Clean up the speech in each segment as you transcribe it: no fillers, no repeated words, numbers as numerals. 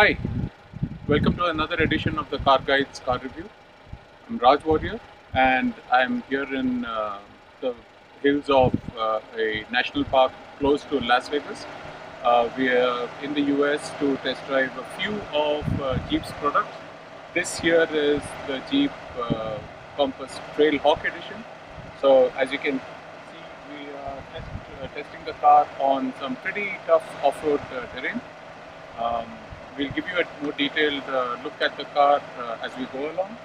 Hi, welcome to another edition of the Car Guides Car Review. I'm Raj Warrior and I'm here in the hills of a national park close to Las Vegas. We are in the US to test drive a few of Jeep's products. This here is the Jeep Compass Trailhawk edition. So as you can see, we are testing the car on some pretty tough off-road terrain. Um, we'll give you a more detailed look at the car as we go along.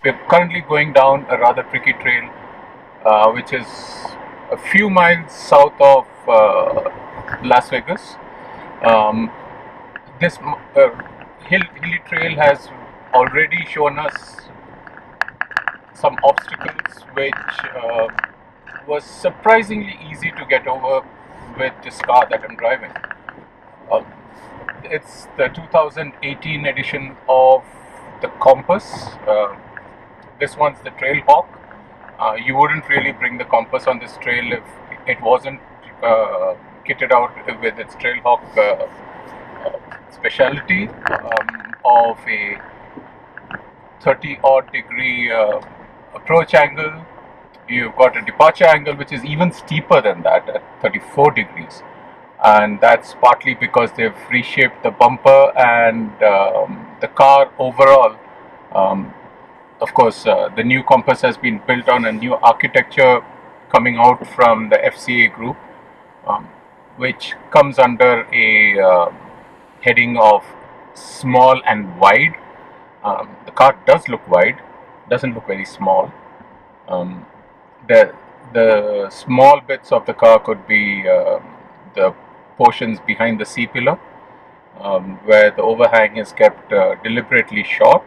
We're currently going down a rather tricky trail, which is a few miles south of Las Vegas. Um, this hilly trail has already shown us some obstacles which was surprisingly easy to get over with this car that I'm driving. Uh, it's the 2018 edition of the Compass. This one's the Trailhawk. You wouldn't really bring the Compass on this trail if it wasn't kitted out with its Trailhawk specialty of a 30-odd degree approach angle. You've got a departure angle which is even steeper than that at 34 degrees. And that's partly because they've reshaped the bumper and the car overall. Of course, the new Compass has been built on a new architecture coming out from the FCA group, which comes under a heading of small and wide. The car does look wide, doesn't look very small. The small bits of the car could be the portions behind the C-pillar, where the overhang is kept deliberately short.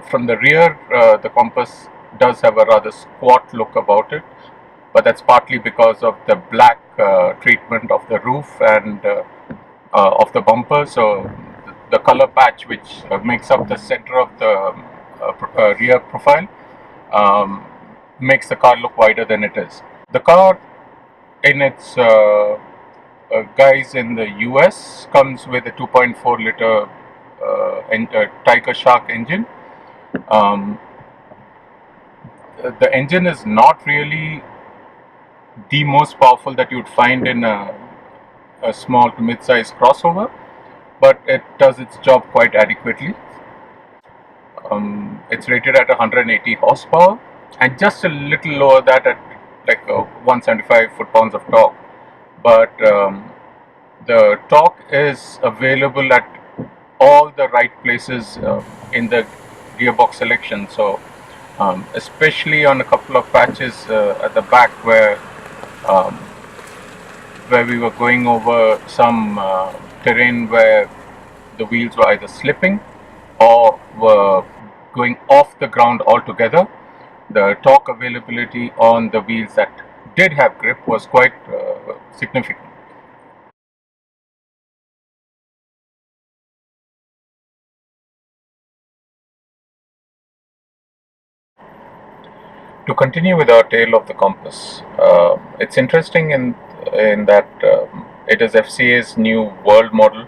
From the rear, the Compass does have a rather squat look about it, but that's partly because of the black treatment of the roof and of the bumper. So the color patch which makes up the center of the rear profile makes the car look wider than it is. The car in its guise in the US comes with a 2.4 liter Tigershark engine. The engine is not really the most powerful that you'd find in a small to mid-size crossover, but it does its job quite adequately. It's rated at 180 horsepower and just a little lower that at like 175 foot-pounds of torque. But the torque is available at all the right places in the gearbox selection. So especially on a couple of patches at the back where we were going over some terrain where the wheels were either slipping or were going off the ground altogether, the torque availability on the wheels that did have grip was quite significant. To continue with our tale of the compass, it's interesting in that it is FCA's new world model.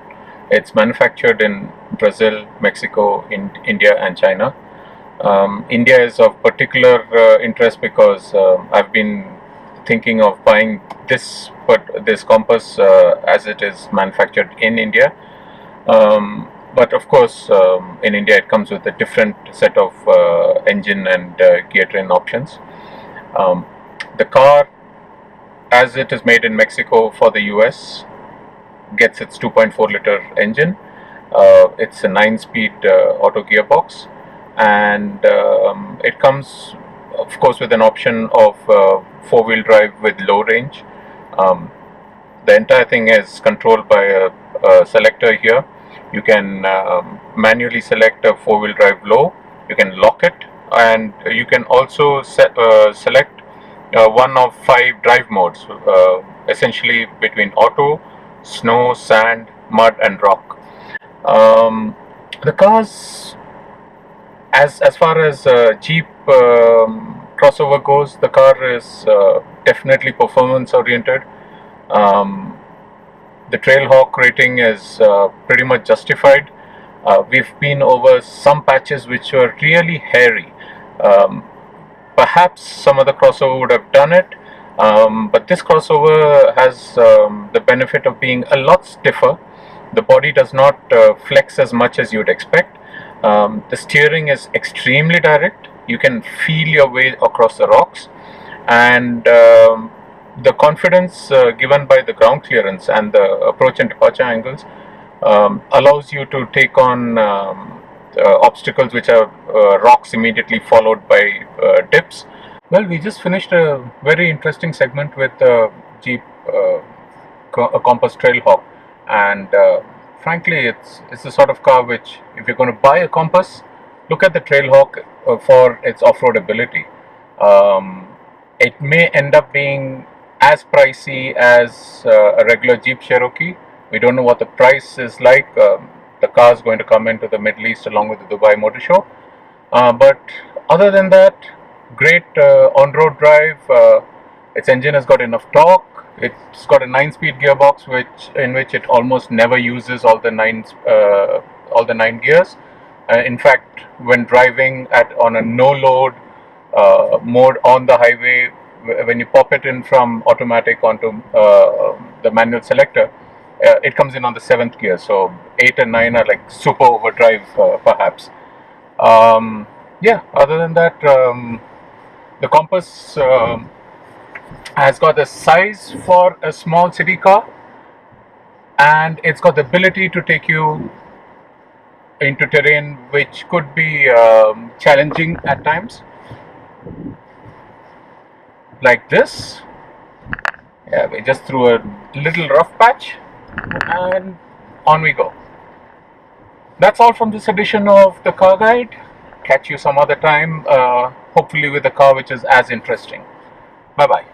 It's manufactured in Brazil, Mexico, India, and China. India is of particular interest because I've been thinking of buying this compass as it is manufactured in India. But of course, in India it comes with a different set of engine and gear train options. The car, as it is made in Mexico for the US, gets its 2.4 liter engine. It's a 9-speed auto gearbox, and it comes, of course, with an option of 4-wheel drive with low range. The entire thing is controlled by a selector here. You can manually select a 4-wheel drive low, you can lock it, and you can also select one of 5 drive modes, essentially between auto, snow, sand, mud, and rock. The cars, as far as Jeep crossover goes, the car is definitely performance oriented. The Trailhawk rating is pretty much justified. We've been over some patches which were really hairy. Perhaps some other crossover would have done it, but this crossover has the benefit of being a lot stiffer. The body does not flex as much as you'd expect. The steering is extremely direct. You can feel your way across the rocks, and the confidence given by the ground clearance and the approach and departure angles allows you to take on obstacles which are rocks immediately followed by dips. Well, we just finished a very interesting segment with Jeep Compass Trailhawk, and frankly, it's the sort of car which, if you're going to buy a compass, look at the Trailhawk for its off-road ability. It may end up being as pricey as a regular Jeep Cherokee. We don't know what the price is like. The car is going to come into the Middle East along with the Dubai Motor Show. But other than that, great on-road drive. Its engine has got enough torque. It's got a 9-speed gearbox, in which it almost never uses all the nine gears. In fact, when driving on a no-load mode on the highway, when you pop it in from automatic onto the manual selector, it comes in on the 7th gear. So 8 and 9 are like super overdrive, perhaps. Yeah. Other than that, the Compass has got the size for a small city car, and it's got the ability to take you into terrain which could be challenging at times, like this. Yeah, we just threw a little rough patch, and on we go. That's all from this edition of the Car Guide. Catch you some other time, hopefully with a car which is as interesting. Bye bye.